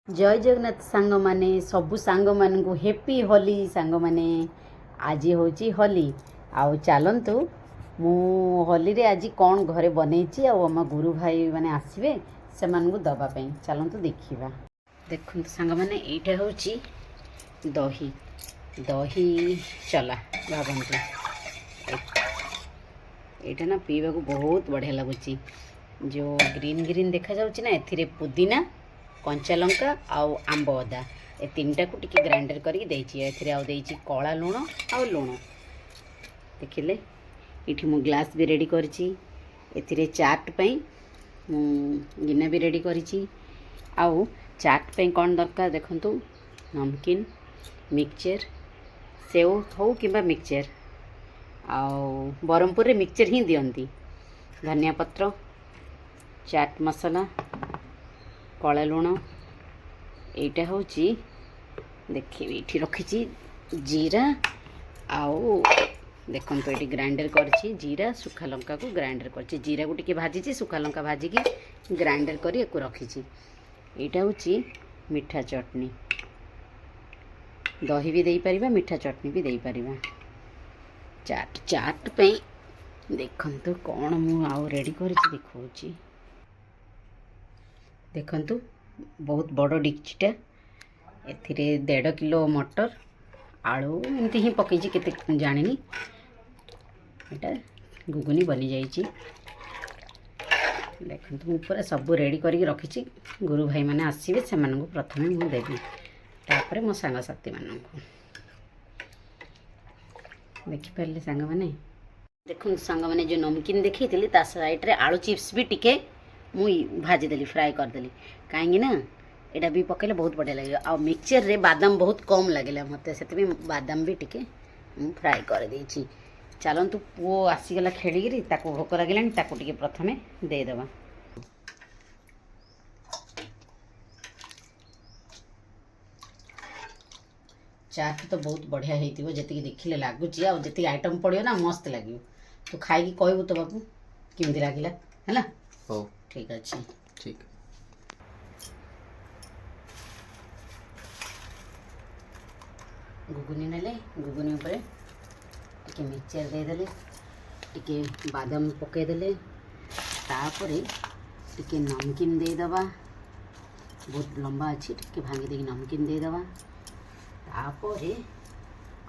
जय जगन्नाथ सांग माने सबु सांग मान को हैप्पी होली सांग माने आज होची होली आउ चलतु मु होली रे आज कौन घरे बनईची आम गुरु भाई माने आसबे से दवापाई चलतु देखा देखु सांग माने एटा होची दही दही चला भावतु एटा ना पीवा को बहुत बढ़िया लगुच जो ग्रीन ग्रीन देखा जाउची ना एथिरे पुदीना कंचा लंका आउ आंब अदा ए तीनटा को टिके ग्राइंडर करके देछि एथिरे आउ देछि कला लूण आउ लूण देखिले इठी मु ग्लास भी रेडी करछि एथिरे चाट पई मु गिना भी रेडी करछि आउ चाट पई कोन दरकार देखंतु नमकीन मिक्सचर सेव हो किबा मिक्सचर आउ बरमपुर रे मिक्सचर ही दियंती धनिया पत्र चाट मसाला कला लुण एटा हूँ देखिए ये रखी जीरा आउ देखो ये ग्राइंडर करछि जीरा सुखा लंका को ग्राइंडर करछि जीरा को टिके भाजी सुखा लंका भाजिकी ग्राइंडर करी रखी एटा हूँ मीठा चटनी दही भी दे पारिबा मीठा चटनी भी दे पारिबा चाट चाट पे देखंतु कौन मु आउ रेडी करछि देखौछि देखंतु बहुत बड़ डिक्चीटा एथिरे 1.5 किलो मटर आलू एमती ही पकईची केते जानिनी एटा गुगुनी बनी जाइची देखंतु मु पूरा सब रेडी करके रखिची गुरु भाई माने आसीबे से मानन को प्रथमे मु देबी तापर मो संग साथी मानन को देखि परले संग माने देखुन संग माने जो नमकीन देखैतिली ता साइड रे आलू चिप्स भी टिके मुई भाजीदेली फ्राए करदेली कहीं ना यहाँ भी पकड़े बहुत बढ़िया लगे आ मिक्सचर रे बादाम बहुत कम लगे मत से बादाम भी टिके फ्राए कर देछि चलतु पुओ आसीगला खेलिकी ताको भोक लगे ताको टिके प्रथमे देदेबा चाट तो बहुत बढ़िया होइतिबो जति देखिले लागुची आ जति आइटम पड़ियो ना मस्त लागियो तू खाई की कहबो तो बाबू केमती लागिला हैला हो ठीक अच्छे ठीक गुगुनी नेले गुगुनी ऊपर टिके मिक्सचर देदेले टिके बादाम पकईदेले तापरे टिके नमकीन देदबा बहुत लंबा अच्छी टिके भांगी देकी नमकीन देदबा तापरे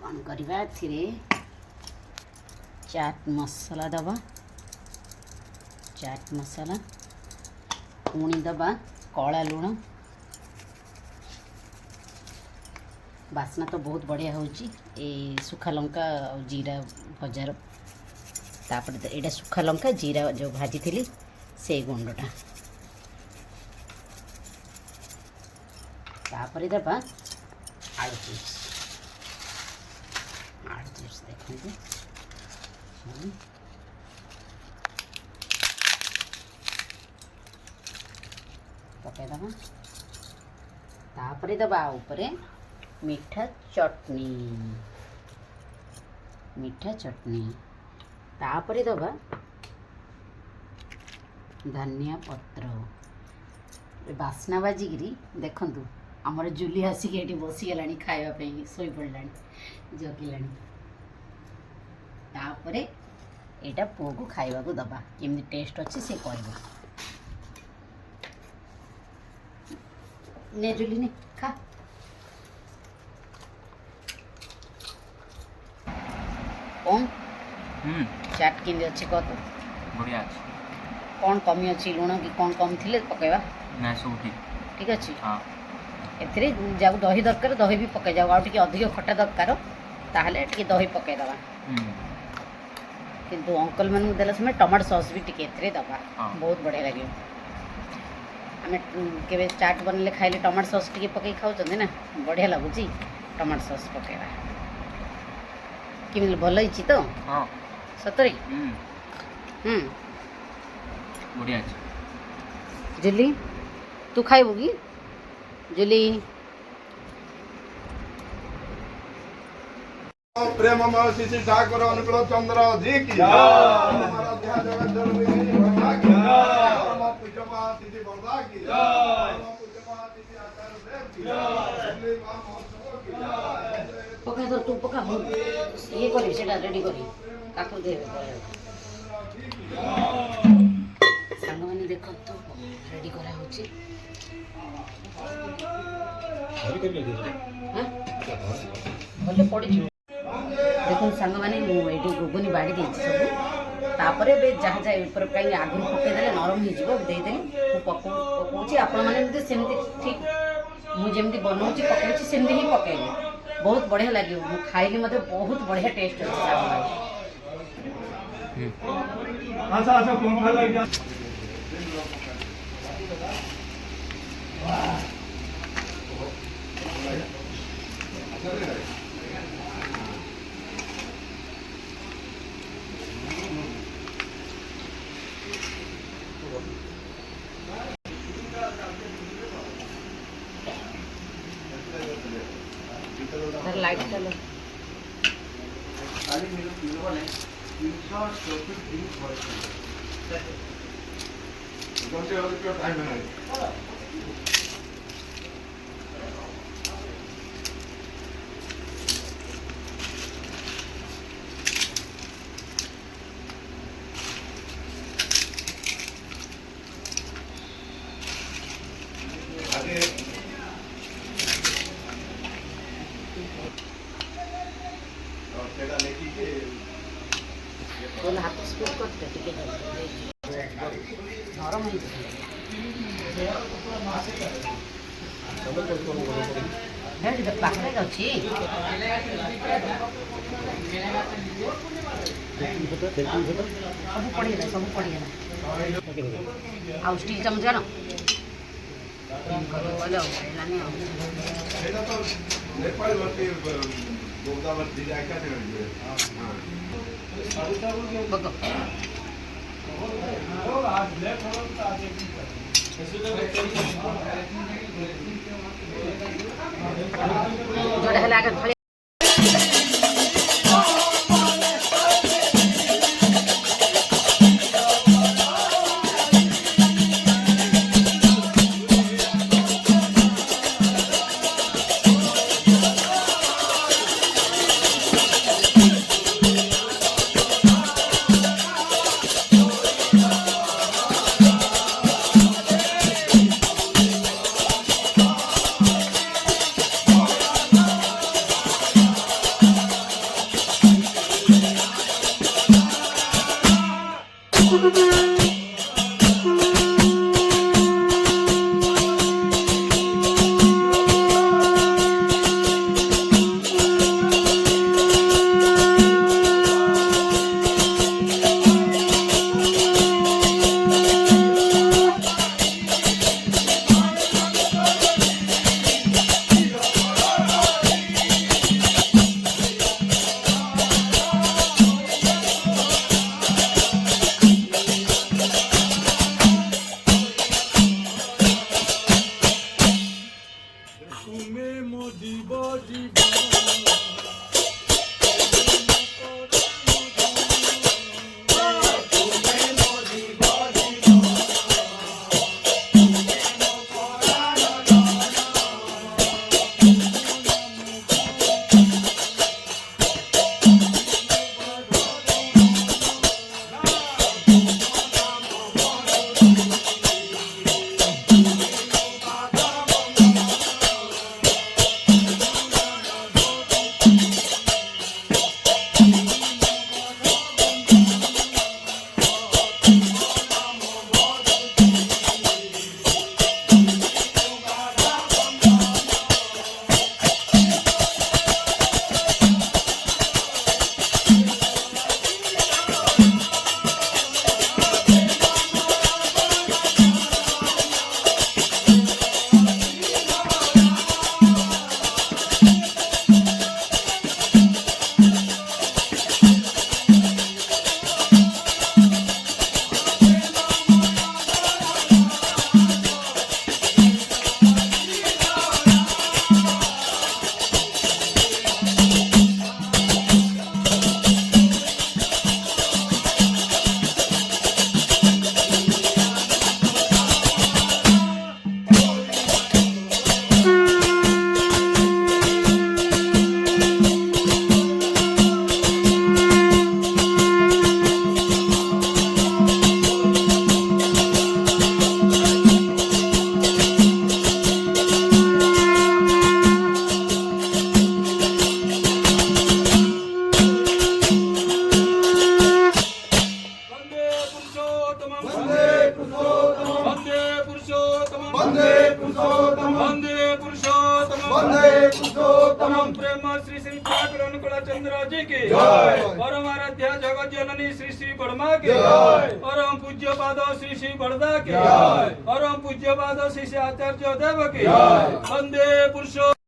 कौन करवा थिरे चाट मसाला दबा चाट मसाला पुणी दबा कला लुण बास्ना तो बहुत बढ़िया होची ए सुखा लंका और जीरा भजार तापर एटा सुखा लंका जीरा जो भाजी थी से गुंडटा तापर दबा आलू चिप्स देखते पकईदबा तापर दबा ऊपर मीठा चटनी तापर दबा धनिया पत्र बास्ना बाजिकी देखंतु आमर जुली आसिक ये बसीगला खावाई शोई पड़ा जगिला तापर यहाँ पुओ को खावा को दबा केमती टेस्ट अच्छी से कहबा ने जुली ने खा कौन चाट केमती अच्छी कह तो बढ़िया अच्छी कौन कमी अच्छी लुण कि कौन कम थी पकईवा ना सब ठीक ठीक अच्छे हाँ एथिरे जाऊ दही दरकार दही भी पकई जाऊ आउ टिके अधिक खटा दरकार ताहले टिके दही पकईदबा किंतु अंकल मान देला समय टमाटो सॉस भी टिके एथिरे दबा बहुत बढ़िया लगे आम के चाट बनले खाइले टमाटो सॉस टिके पकई खाऊँ ना बढ़िया लगुच टमाटो सॉस पकईवा कि भल ही तो हाँ सतरे बढ़िया अच्छी जुली तू खाइबू कि जुली प्रेम श्री ठाकुर अनुकूल चंद्र जी की जय जगत ପକା ଧର ତୁ ପକା ମୁଁ ଇଏ କରିବି ସେଇଟା ରେଡ଼ି କରିବି କାକୁଡ଼ି ଦେବେ ସାଙ୍ଗମାନେ ଦେଖନ୍ତୁ ରେଡ଼ି କରାହେଉଛି ଭଲ ପଡ଼ିଯିବ ଦେଖନ୍ତୁ ସାଙ୍ଗମାନେ ମୁଁ ଏଇଠି ଗୁଗୁନି ବାଡ଼ି ଦେଇଛି ସବୁ ତାପରେ ଏବେ ଯାହା ଯାଏ ଉପରେ କାହିଁକି ଆଗରୁ ପକାଇଦେଲେ ନରମ ହେଇଯିବ ଦେଇଦେଲି ମୁଁ ପକଉଛି ଆପଣମାନେ ମଧ୍ୟ ସେମିତି ଠିକ୍ ମୁଁ ଯେମିତି ବନଉଛି ପକଉଛି ସେମିତି ହିଁ ପକାଇବି ବହୁତ ବଢ଼ିଆ ଲାଗିବ ମୁଁ ଖାଇଲି ମଧ୍ୟ ବହୁତ ବଢ଼ିଆ ଟେଷ୍ଟ ଅଛି ସାଙ୍ଗମାନେ लाइट चलो टाइम है बोल हाथ स्पून करते ठीक है नरम है पाखे अच्छी सब पड़गला आउ स्टील चमच न जोड़ा है आगे थोड़ी वंदे पुरुषोत्तम वंदे पुरुषोत्तम वंदे पुरुषोत्तम प्रेम श्री श्री ठाकुर अनुकूल चंद्र जी की जय। परम आराध्य जगत जननी श्री श्री बड़मा की जय। परम पूज्य पाद श्री श्री बड़दा की जय। परम पूज्य पाद श्री श्री आचार्य देव की जय। वंदे पुरुषोत्तम